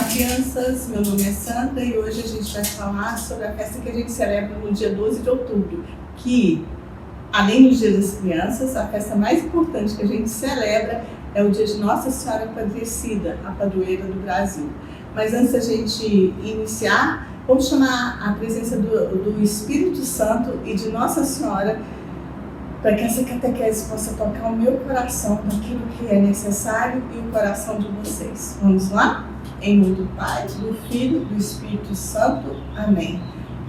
crianças, meu nome é Sandra e hoje a gente vai falar sobre a festa que a gente celebra no dia 12 de outubro, que, além do Dia das Crianças, a festa mais importante que a gente celebra é o dia de Nossa Senhora Aparecida, a padroeira do Brasil. Mas antes da gente iniciar, vamos chamar a presença do Espírito Santo e de Nossa Senhora para que essa catequese possa tocar o meu coração naquilo que é necessário e o coração de vocês. Vamos lá? Em nome do Pai, do Filho e do Espírito Santo. Amém.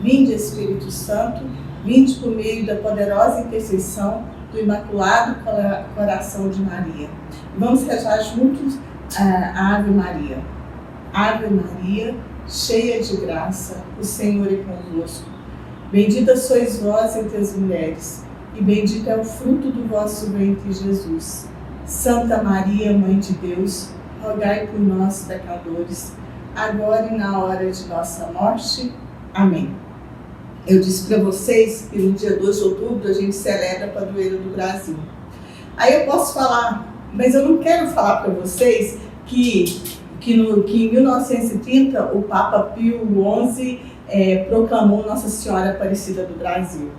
Vinde, Espírito Santo, vinde por meio da poderosa intercessão do Imaculado Coração de Maria. Vamos rezar juntos a Ave Maria. Ave Maria, cheia de graça, o Senhor é convosco. Bendita sois vós entre as mulheres, e bendito é o fruto do vosso ventre, Jesus. Santa Maria, Mãe de Deus, rogai por nós, pecadores, agora e na hora de nossa morte. Amém. Eu disse para vocês que no dia 2 de outubro a gente celebra a padroeira do Brasil. Aí eu posso falar, mas eu não quero falar para vocês que em 1930 o Papa Pio XI proclamou Nossa Senhora Aparecida do Brasil.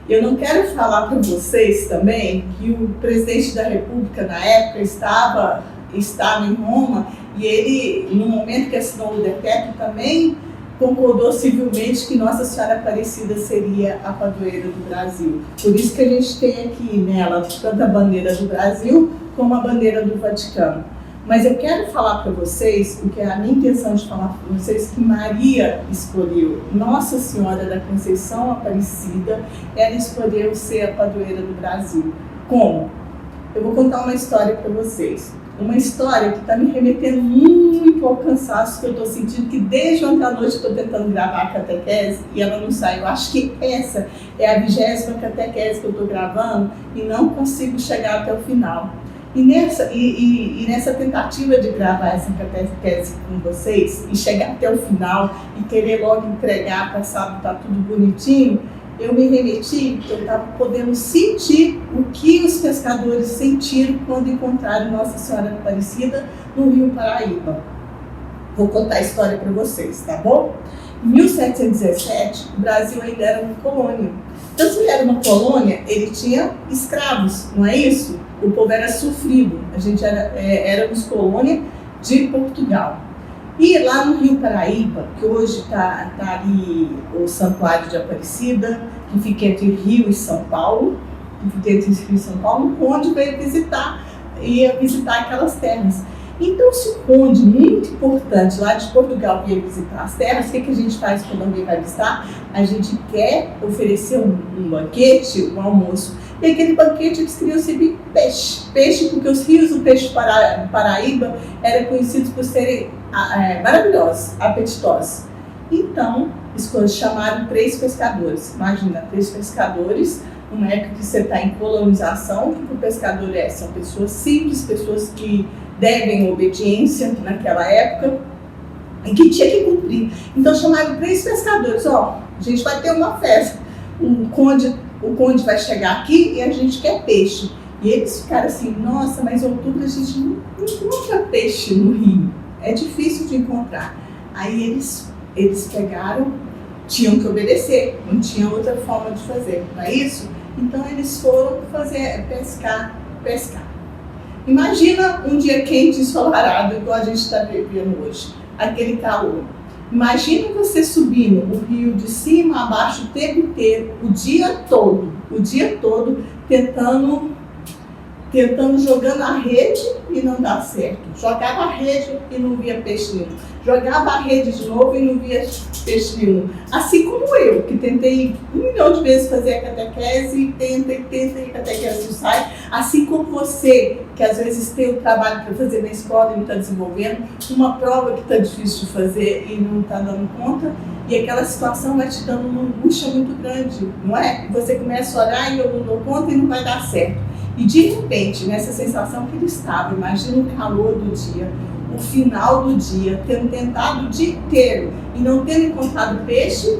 Eu não quero falar para vocês também que o presidente da República na época estava em Roma e ele, no momento que assinou o decreto, também concordou civilmente que Nossa Senhora Aparecida seria a padroeira do Brasil. Por isso que a gente tem aqui nela tanto a bandeira do Brasil como a bandeira do Vaticano. Mas eu quero falar para vocês, o que é a minha intenção de falar para vocês, que Maria escolheu, Nossa Senhora da Conceição Aparecida, ela escolheu ser a padroeira do Brasil. Como? Eu vou contar uma história para vocês. Uma história que está me remetendo muito ao cansaço que eu estou sentindo, que desde ontem à noite eu estou tentando gravar a catequese e ela não sai. Eu acho que essa é a 20ª catequese que eu estou gravando e não consigo chegar até o final. E nessa tentativa de gravar essa catequese com vocês e chegar até o final e querer logo entregar para sábado, está tudo bonitinho, eu me remeti, eu estava podendo sentir o que os pescadores sentiram quando encontraram Nossa Senhora Aparecida no Rio Paraíba. Vou contar a história para vocês, tá bom? Em 1717, o Brasil ainda era uma colônia. Então, se ele era uma colônia, ele tinha escravos, não é isso? O povo era sofrido, a gente éramos colônia de Portugal. E lá no Rio Paraíba, que hoje está ali o Santuário de Aparecida, que fica entre Rio e São Paulo, o conde veio ia visitar aquelas terras. Então, se o conde, muito importante, lá de Portugal, ia visitar as terras, o que a gente faz quando alguém vai visitar? A gente quer oferecer um banquete, um almoço. E aquele banquete eles queriam servir peixe. Peixe porque os rios do peixe Paraíba eram conhecidos por serem maravilhosos, apetitosos. Então, chamaram 3 pescadores. Imagina, 3 pescadores, numa época que você está em colonização, o que o pescador é? São pessoas simples, pessoas que devem obediência naquela época e que tinha que cumprir. Então, chamaram 3 pescadores. A gente vai ter uma festa. O conde vai chegar aqui e a gente quer peixe. E eles ficaram assim, nossa, mas em outubro a gente não encontra peixe no rio. É difícil de encontrar. Aí eles pegaram, tinham que obedecer, não tinha outra forma de fazer, não é isso? Então eles foram pescar. Imagina um dia quente e ensolarado, igual a gente está vivendo hoje, aquele calor. Imagina você subindo o rio de cima a baixo o tempo inteiro, o dia todo, tentando jogando a rede e não dá certo. Jogava a rede e não via peixe nenhum. Jogava a rede de novo e não via peixe nenhum. Assim como eu, que tentei 1 milhão de vezes fazer a catequese, tenta e a catequese não sai. Assim como você, que às vezes tem o trabalho para fazer na escola e não está desenvolvendo, uma prova que está difícil de fazer e não está dando conta, e aquela situação vai te dando uma angústia muito grande, não é? Você começa a orar e eu não dou conta e não vai dar certo. E de repente, nessa sensação que ele estava, imagina o calor do dia, o final do dia, tendo tentado o dia inteiro e não tendo encontrado peixe,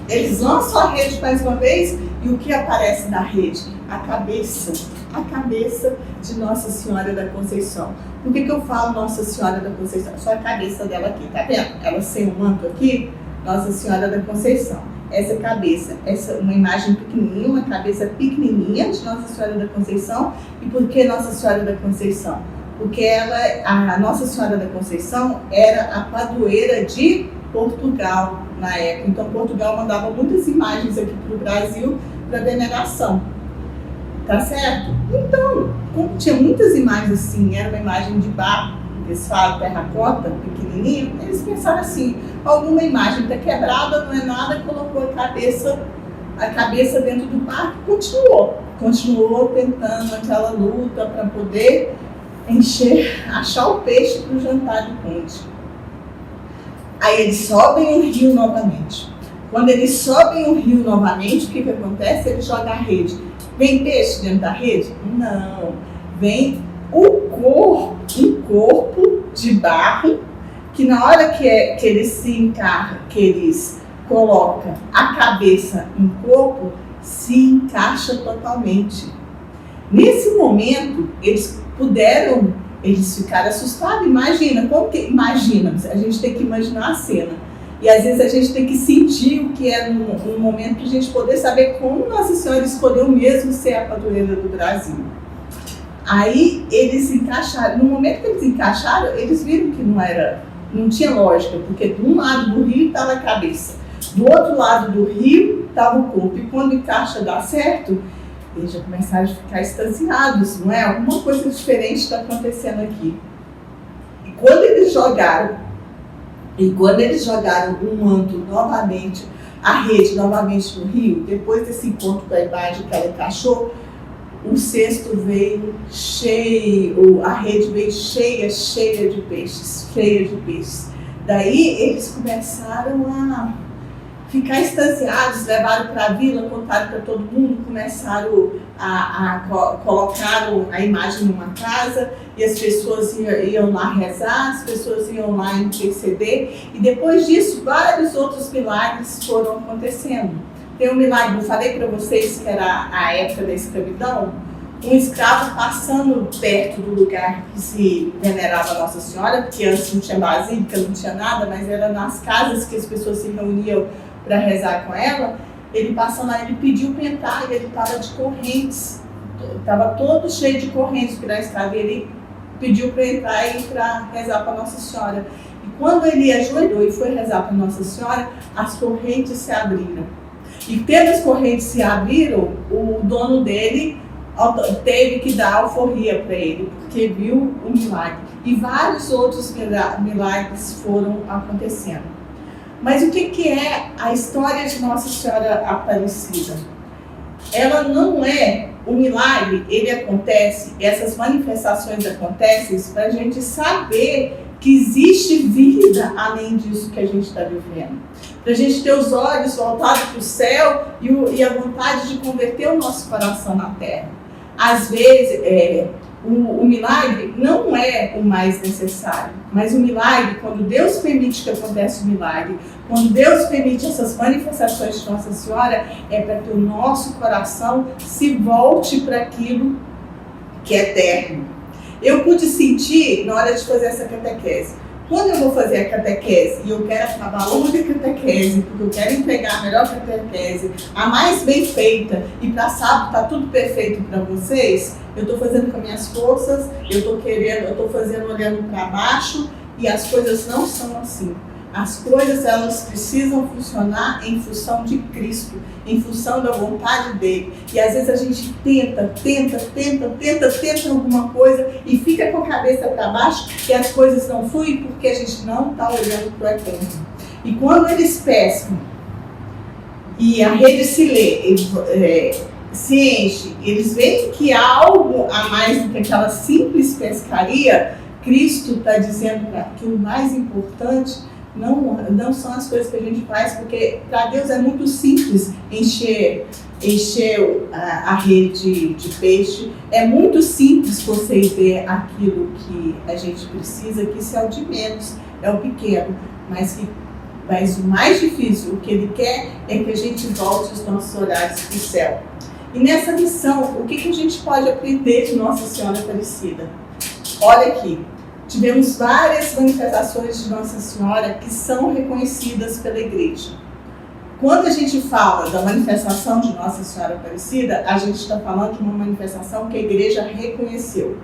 eles lançam a rede mais uma vez e o que aparece na rede? A cabeça a cabeça de Nossa Senhora da Conceição. Por que eu falo Nossa Senhora da Conceição? Só a cabeça dela aqui, tá vendo? Ela sem o manto aqui, Nossa Senhora da Conceição. Essa cabeça, essa uma imagem pequenininha, uma cabeça pequenininha de Nossa Senhora da Conceição. E por que Nossa Senhora da Conceição? Porque a Nossa Senhora da Conceição era a padroeira de Portugal na época. Então Portugal mandava muitas imagens aqui para o Brasil para veneração. Tá certo? Então, como tinha muitas imagens assim, era uma imagem de barro, eles falam terracota, pequenininho, eles pensaram assim, alguma imagem está quebrada, não é nada, colocou a cabeça dentro do barco e continuou tentando aquela luta para poder achar o peixe para o jantar do conde. Aí eles sobem o rio novamente. Quando eles sobem o rio novamente, o que acontece? Eles jogam a rede. Vem peixe dentro da rede? Não. Vem um corpo de barro, que na hora que eles se encarram, que eles colocam a cabeça no corpo, se encaixa totalmente. Nesse momento, eles ficaram assustados. Imagina, a gente tem que imaginar a cena. E às vezes a gente tem que sentir o que é no momento para a gente poder saber como Nossa Senhora escolheu mesmo ser a padroeira do Brasil. Aí eles encaixaram. No momento que eles encaixaram, eles viram que não tinha lógica, porque de um lado do rio estava a cabeça, do outro lado do rio estava o corpo. E quando encaixa dá certo, eles já começaram a ficar extasiados, não é? Alguma coisa diferente está acontecendo aqui. E quando eles jogaram o manto novamente, a rede novamente no rio, depois desse encontro com a imagem que ela encaixou, o cesto veio cheio, a rede veio cheia de peixes. Daí eles começaram a ficar extasiados, levaram para a vila, contaram para todo mundo, começaram colocaram a imagem numa casa e as pessoas iam lá rezar, as pessoas iam lá interceder, e depois disso vários outros milagres foram acontecendo. Tem um milagre, eu falei para vocês que era a época da escravidão, um escravo passando perto do lugar que se venerava Nossa Senhora, porque antes não tinha basílica, não tinha nada, mas era nas casas que as pessoas se reuniam para rezar com ela. Ele passando lá, ele pediu para entrar, e ele estava de correntes, estava todo cheio de correntes, porque na estrada ele pediu para entrar e para rezar para Nossa Senhora. E quando ele ajoelhou e foi rezar para Nossa Senhora, as correntes se abriram. E tendo as correntes se abriram, o dono dele teve que dar alforria para ele, porque viu o milagre. E vários outros milagres foram acontecendo. Mas o que é a história de Nossa Senhora Aparecida? Ela não é o milagre, ele acontece, essas manifestações acontecem para a gente saber que existe vida além disso que a gente está vivendo. Para a gente ter os olhos voltados para o céu e a vontade de converter o nosso coração na terra. Às vezes, o milagre não é o mais necessário, mas o milagre, quando Deus permite que aconteça o milagre, quando Deus permite essas manifestações de Nossa Senhora, é para que o nosso coração se volte para aquilo que é eterno. Eu pude sentir na hora de fazer essa catequese. Quando eu vou fazer a catequese e eu quero acabar logo da catequese, porque eu quero entregar a melhor catequese, a mais bem feita, e para sábado está tudo perfeito para vocês, eu estou fazendo com as minhas forças, eu estou fazendo olhando para baixo, e as coisas não são assim. As coisas, elas precisam funcionar em função de Cristo, em função da vontade dele. E às vezes a gente tenta alguma coisa e fica com a cabeça para baixo e as coisas não fluem porque a gente não está olhando para o eterno. E quando eles pescam e a rede se enche, eles veem que há algo a mais do que aquela simples pescaria. Cristo está dizendo que o mais importante não são as coisas que a gente faz, porque para Deus é muito simples encher a rede de peixe. É muito simples você ver aquilo que a gente precisa, que isso é o de menos, é o pequeno, mas o mais difícil, o que ele quer é que a gente volte os nossos olhares para o céu. E nessa missão, o que a gente pode aprender de Nossa Senhora Aparecida? Olha aqui, tivemos várias manifestações de Nossa Senhora que são reconhecidas pela Igreja. Quando a gente fala da manifestação de Nossa Senhora Aparecida, a gente está falando de uma manifestação que a Igreja reconheceu.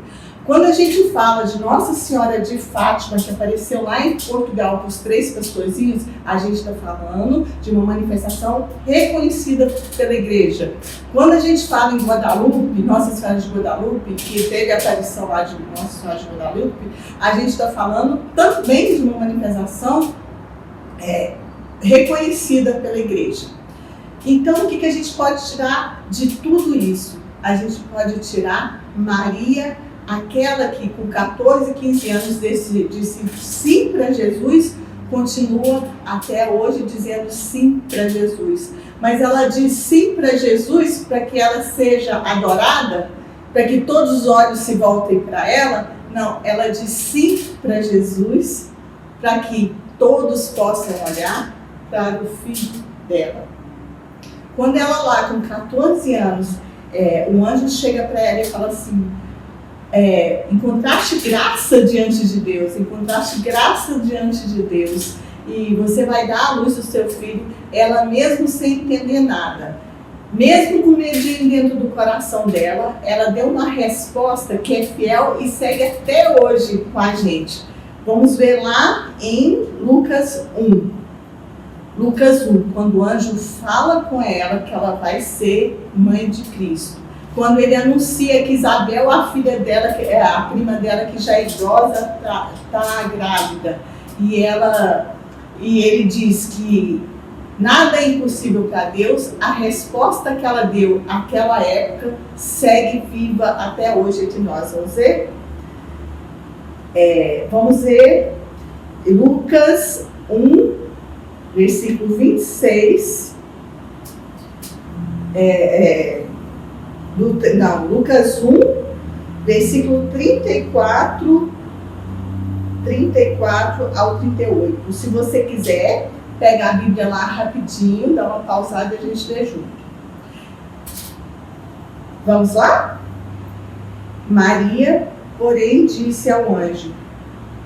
Quando a gente fala de Nossa Senhora de Fátima, que apareceu lá em Portugal com os 3 pastorzinhos, a gente está falando de uma manifestação reconhecida pela Igreja. Quando a gente fala em Guadalupe, Nossa Senhora de Guadalupe, que teve a aparição lá de Nossa Senhora de Guadalupe, a gente está falando também de uma manifestação reconhecida pela Igreja. Então, o que a gente pode tirar de tudo isso? A gente pode tirar Maria, aquela que com 14, 15 anos disse sim para Jesus, continua até hoje dizendo sim para Jesus. Mas ela diz sim para Jesus para que ela seja adorada, para que todos os olhos se voltem para ela. Não, ela diz sim para Jesus para que todos possam olhar para o filho dela. Quando ela lá com 14 anos, um anjo chega para ela e fala assim: encontraste graça diante de Deus, encontraste graça diante de Deus, e você vai dar à luz do seu filho. Ela, mesmo sem entender nada, mesmo com medinho dentro do coração dela, ela deu uma resposta que é fiel e segue até hoje com a gente. Vamos ver lá em Lucas 1. Lucas 1, quando o anjo fala com ela que ela vai ser mãe de Cristo. Quando ele anuncia que Isabel, a filha dela, que é a prima dela, que já é idosa, está grávida. E ele diz que nada é impossível para Deus. A resposta que ela deu naquela época segue viva até hoje entre nós. Vamos ver Lucas 1, versículo 26. Lucas 1, versículo 34 ao 38. Se você quiser, pega a Bíblia lá rapidinho, dá uma pausada e a gente lê junto. Vamos lá? Maria, porém, disse ao anjo: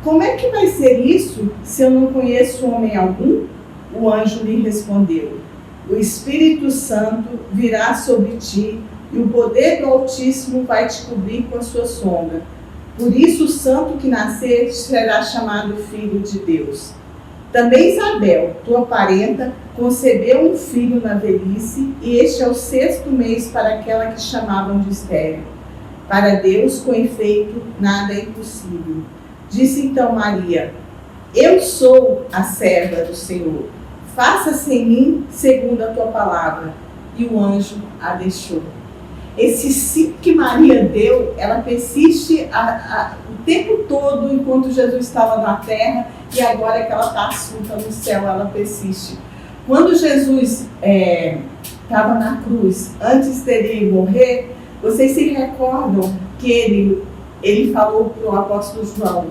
como é que vai ser isso se eu não conheço homem algum? O anjo lhe respondeu: o Espírito Santo virá sobre ti, e o poder do Altíssimo vai te cobrir com a sua sombra. Por isso o santo que nascer será chamado Filho de Deus. Também Isabel, tua parenta, concebeu um filho na velhice, e este é o 6º mês para aquela que chamavam de estéril. Para Deus, com efeito, nada é impossível. Disse então Maria: eu sou a serva do Senhor. Faça-se em mim segundo a tua palavra. E o anjo a deixou. Esse sim que Maria deu, ela persiste o tempo todo enquanto Jesus estava na terra, e agora que ela está assunta no céu, ela persiste. Quando Jesus estava na cruz, antes dele morrer, vocês se recordam que ele falou para o apóstolo João: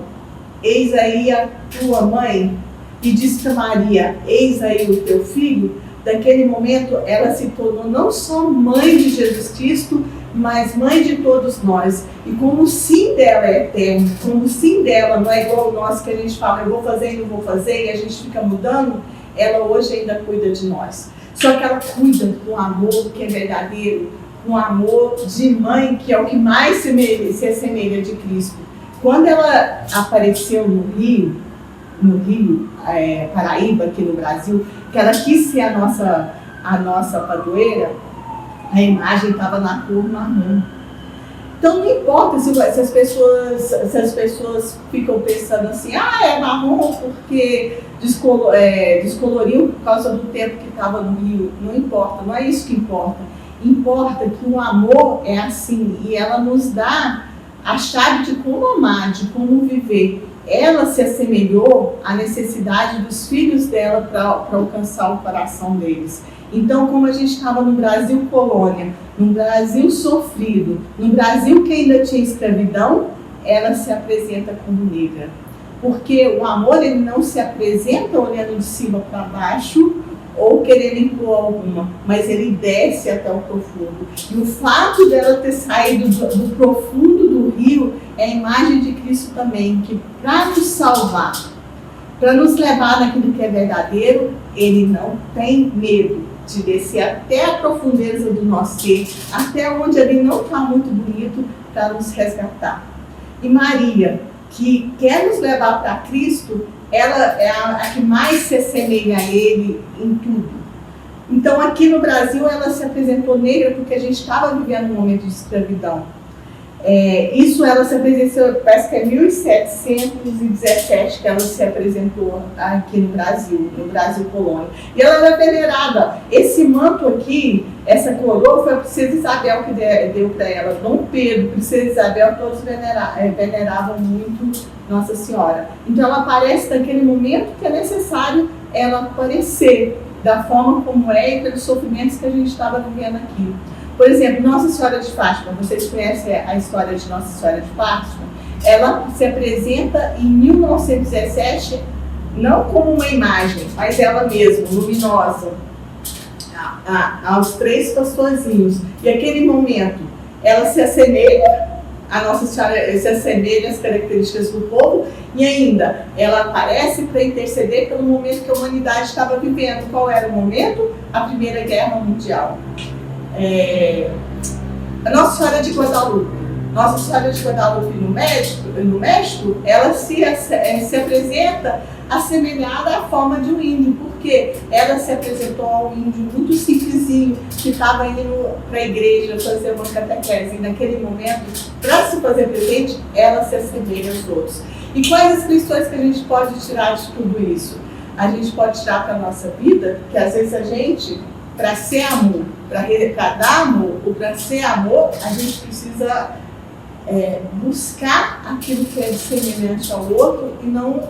eis aí a tua mãe, e disse para Maria: eis aí o teu filho. Daquele momento, ela se tornou não só mãe de Jesus Cristo, mas mãe de todos nós. E como o sim dela é eterno, como o sim dela não é igual o nosso, que a gente fala: eu vou fazer e não vou fazer, e a gente fica mudando, ela hoje ainda cuida de nós. Só que ela cuida com amor que é verdadeiro, com amor de mãe, que é o que mais se assemelha de Cristo. Quando ela apareceu no Rio, Paraíba, aqui no Brasil, que ela quis ser a nossa padroeira, a imagem estava na cor marrom. Então não importa se as pessoas ficam pensando assim: é marrom porque descoloriu por causa do tempo que estava no Rio. Não importa, não é isso que importa. Importa que o amor é assim, e ela nos dá a chave de como amar, de como viver. Ela se assemelhou à necessidade dos filhos dela para alcançar o coração deles. Então, como a gente estava no Brasil colônia, no Brasil sofrido, no Brasil que ainda tinha escravidão, ela se apresenta como negra. Porque o amor, ele não se apresenta olhando de cima para baixo, ou querendo impor alguma, mas ele desce até o profundo. E o fato dela ter saído do profundo do rio é a imagem de Cristo também, que para nos salvar, para nos levar naquilo que é verdadeiro, ele não tem medo de descer até a profundeza do nosso ser, até onde ele não está muito bonito, para nos resgatar. E Maria, que quer nos levar para Cristo, ela é a que mais se assemelha a ele em tudo. Então aqui no Brasil ela se apresentou negra porque a gente estava vivendo um momento de escravidão. Isso ela se apresentou, parece que é 1717 que ela se apresentou aqui no Brasil colônia. E ela era venerada. Esse manto aqui, essa coroa, foi a princesa Isabel que deu para ela. Dom Pedro, princesa Isabel, todos veneravam muito Nossa Senhora. Então ela aparece naquele momento que é necessário ela aparecer da forma como é e pelos sofrimentos que a gente estava vivendo aqui. Por exemplo, Nossa Senhora de Fátima, vocês conhecem a história de Nossa Senhora de Fátima? Ela se apresenta em 1917, não como uma imagem, mas ela mesma, luminosa, aos 3 pastorzinhos. E aquele momento, ela se assemelha, a Nossa Senhora se assemelha às características do povo, e ainda, ela aparece para interceder pelo momento que a humanidade estava vivendo. Qual era o momento? A Primeira Guerra Mundial. A Nossa Senhora de Guadalupe. Nossa Senhora de Guadalupe no México, ela se apresenta assemelhada à forma de um índio, porque ela se apresentou ao índio muito simplesinho, que estava indo para a igreja fazer uma catequese. E naquele momento, para se fazer presente, ela se assemelha aos outros. E quais as lições que a gente pode tirar de tudo isso? A gente pode tirar para a nossa vida, que às vezes a gente, para ser amor, para dar amor ou para ser amor, a gente precisa buscar aquilo que é semelhante ao outro e não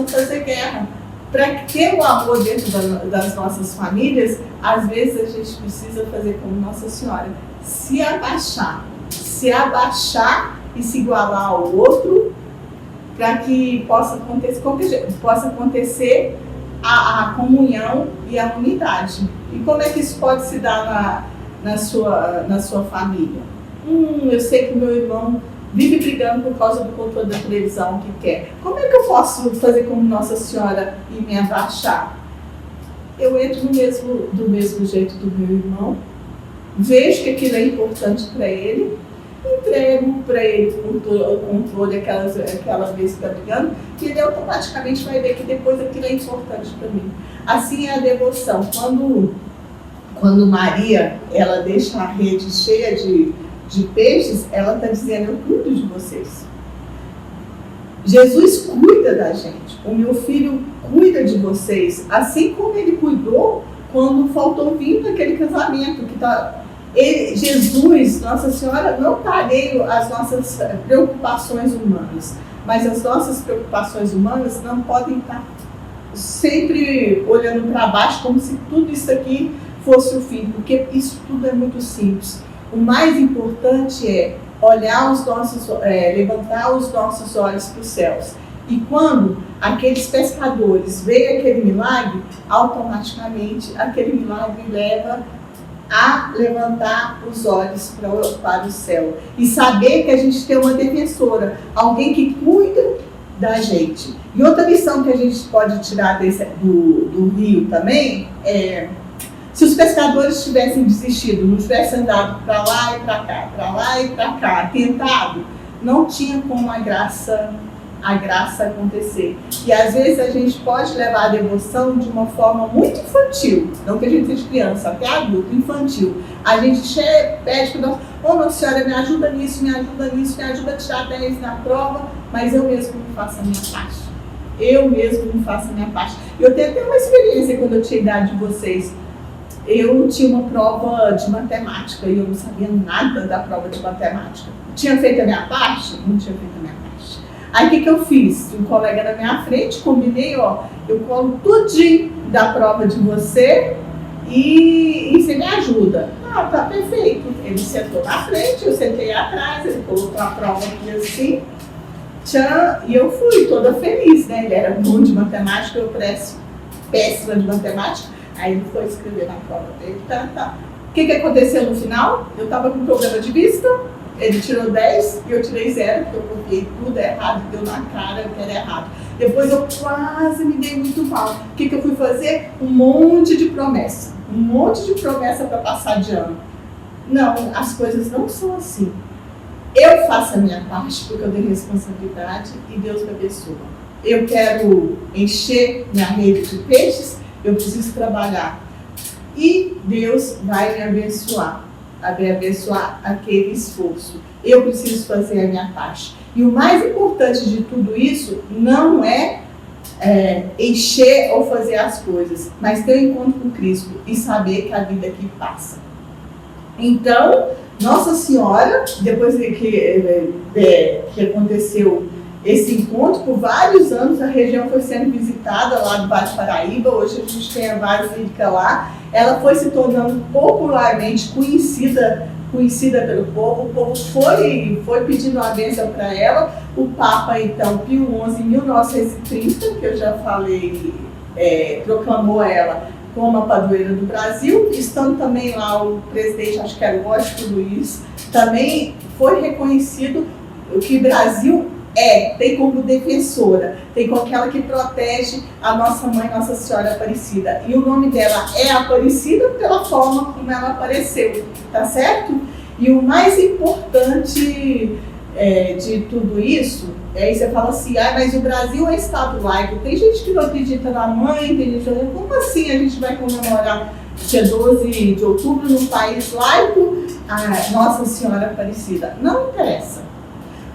fazer guerra. Para ter o amor dentro das nossas famílias, às vezes a gente precisa fazer como Nossa Senhora, se abaixar e se igualar ao outro, para que possa acontecer a comunhão e a unidade. E como é que isso pode se dar na sua família? Eu sei que meu irmão vive brigando por causa do controle da televisão que quer. Como é que eu posso fazer como Nossa Senhora e me abaixar? Eu entro do mesmo jeito do meu irmão, vejo que aquilo é importante para ele, entrego para ele o controle aquela vez que está brigando, e ele automaticamente vai ver que depois aquilo é importante para mim. Assim é a devoção. Quando Maria ela deixa a rede cheia de peixes, ela está dizendo: eu cuido de vocês. Jesus cuida da gente. O meu filho cuida de vocês, assim como ele cuidou quando faltou vinho naquele casamento que Jesus, Nossa Senhora, não está alheio às nossas preocupações humanas, mas as nossas preocupações humanas não podem estar sempre olhando para baixo como se tudo isso aqui fosse o fim, porque isso tudo é muito simples. O mais importante é levantar os nossos olhos para os céus. E quando aqueles pescadores veem aquele milagre, automaticamente aquele milagre leva a levantar os olhos para o céu. E saber que a gente tem uma defensora, alguém que cuida da gente. E outra lição que a gente pode tirar do rio também é: se os pescadores tivessem desistido, não tivessem andado para lá e para cá, tentado, não tinha como a graça acontecer. E às vezes a gente pode levar a devoção de uma forma muito infantil, não que a gente seja criança, até adulto, infantil. A gente pede para nós: Nossa Senhora, me ajuda nisso, me ajuda a tirar 10 na prova, mas eu mesmo não faço a minha parte. Eu tenho até uma experiência quando eu tinha a idade de vocês. Eu tinha uma prova de matemática e eu não sabia nada da prova de matemática. Tinha feito a minha parte? Não tinha feito a minha parte. Aí o que eu fiz? Um colega na minha frente, combinei, eu colo tudinho da prova de você e você me ajuda. Tá perfeito. Ele sentou na frente, eu sentei atrás, ele colocou a prova aqui assim, e eu fui toda feliz, né? Ele era bom de matemática, eu péssima de matemática. Aí ele foi escrever na prova dele, tá. O que aconteceu no final? Eu estava com problema de vista, ele tirou 10 e eu tirei 0, porque eu copiei tudo errado, deu na cara que era errado. Depois eu quase me dei muito mal. O que eu fui fazer? Um monte de promessa para passar de ano. Não, as coisas não são assim. Eu faço a minha parte porque eu tenho responsabilidade e Deus me abençoa. Eu quero encher minha rede de peixes, eu preciso trabalhar. E Deus vai me abençoar, vai abençoar aquele esforço. Eu preciso fazer a minha parte. E o mais importante de tudo isso não é encher ou fazer as coisas, mas ter um encontro com Cristo e saber que a vida aqui passa. Então, Nossa Senhora, depois que aconteceu esse encontro, por vários anos a região foi sendo visitada lá do Vale do Paraíba, hoje a gente tem a Basílica lá, ela foi se tornando popularmente conhecida pelo povo, o povo foi pedindo a bênção para ela, o Papa então, Pio XI, em 1930, que eu já falei, proclamou ela como a padroeira do Brasil, estando também lá o presidente, acho que era o Washington Luiz, também foi reconhecido que o Brasil tem como defensora, tem como aquela que protege a nossa mãe, Nossa Senhora Aparecida. E o nome dela é Aparecida pela forma como ela apareceu, tá certo? E o mais importante de tudo isso, aí você fala assim, mas o Brasil é Estado laico. Tem gente que não acredita na mãe, tem gente que não, como assim a gente vai comemorar dia 12 de outubro num país laico a Nossa Senhora Aparecida? Não interessa.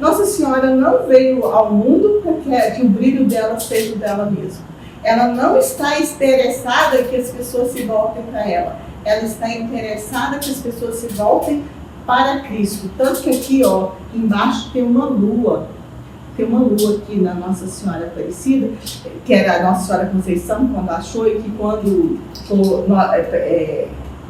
Nossa Senhora não veio ao mundo para que o brilho dela seja o dela mesma. Ela não está interessada que as pessoas se voltem para ela. Ela está interessada que as pessoas se voltem para Cristo. Tanto que aqui, embaixo tem uma lua. Tem uma lua aqui na Nossa Senhora Aparecida, que era a Nossa Senhora Conceição, quando achou, e que quando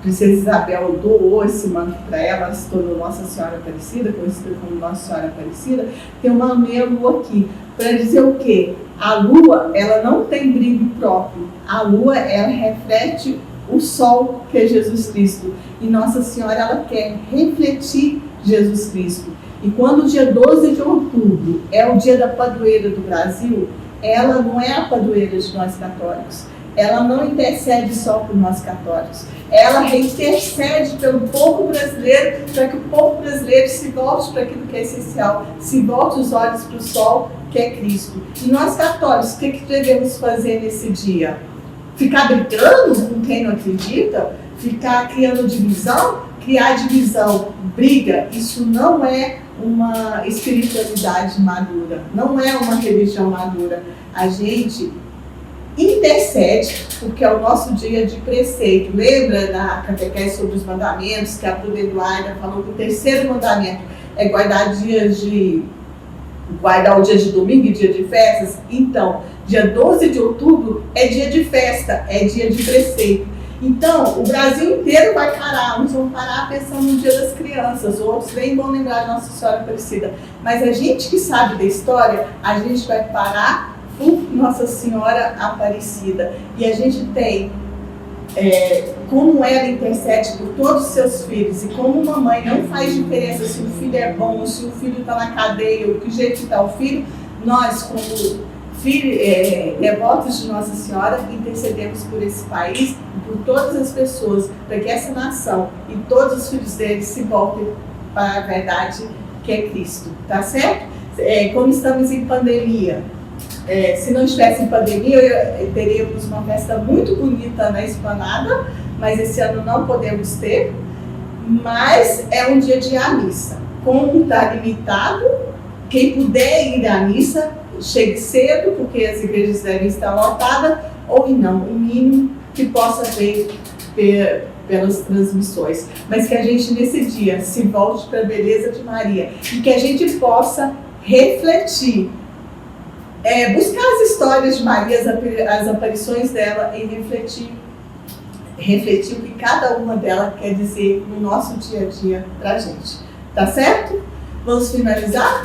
Princesa Isabel doou esse manto para ela se tornou Nossa Senhora Aparecida, conhecida como Nossa Senhora Aparecida, tem uma meia lua aqui, para dizer o quê? A lua, ela não tem brilho próprio, a lua, ela reflete o sol, que é Jesus Cristo, e Nossa Senhora, ela quer refletir Jesus Cristo. E quando o dia 12 de outubro é o dia da padroeira do Brasil, ela não é a padroeira de nós católicos. Ela não intercede só por nós católicos. Ela intercede pelo povo brasileiro, para que o povo brasileiro se volte para aquilo que é essencial, se volte os olhos para o sol, que é Cristo. E nós católicos, o que devemos fazer nesse dia? Ficar brigando com quem não acredita? Ficar criando divisão? Criar divisão, briga, isso não é uma espiritualidade madura, não é uma religião madura. A gente intercede, porque é o nosso dia de preceito. Lembra da catequese sobre os mandamentos, que a Prudente Eduarda falou que o terceiro mandamento é guardar o dia de domingo e dia de festas? Então, dia 12 de outubro é dia de festa, é dia de preceito. Então, o Brasil inteiro vai parar, uns vão parar pensando no Dia das Crianças, outros nem vão lembrar de Nossa Senhora Aparecida. Mas a gente que sabe da história, a gente vai parar por Nossa Senhora Aparecida. E a gente tem como ela intercede por todos os seus filhos, e como uma mãe não faz diferença se o filho é bom, se o filho está na cadeia, ou que jeito que está o filho, nós, como devotos de Nossa Senhora, intercedemos por esse país e por todas as pessoas, para que essa nação e todos os filhos deles se voltem para a verdade que é Cristo, tá certo? Como estamos em pandemia, se não estivesse em pandemia, teríamos uma festa muito bonita na Esplanada, mas esse ano não podemos ter, mas é um dia de ir à missa. Como está limitado, quem puder ir à missa, chegue cedo, porque as igrejas devem estar lotadas, ou não, o mínimo que possa ver pelas transmissões. Mas que a gente, nesse dia, se volte para a beleza de Maria e que a gente possa refletir, buscar as histórias de Maria, as aparições dela e refletir o que cada uma delas quer dizer no nosso dia a dia para a gente. Tá certo? Vamos finalizar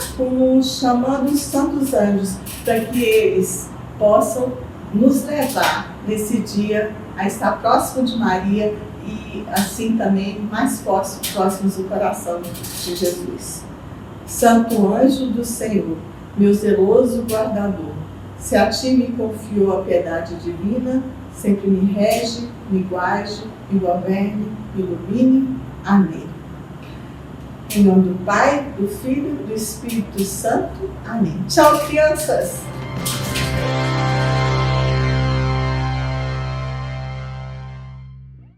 chamando os santos anjos para que eles possam nos levar nesse dia a estar próximo de Maria e assim também mais próximos do coração de Jesus. Santo anjo do Senhor, meu zeloso guardador, se a ti me confiou a piedade divina, sempre me rege, me guarde, me governe, me ilumine. Amém. Em nome do Pai, do Filho e do Espírito Santo. Amém. Tchau, crianças!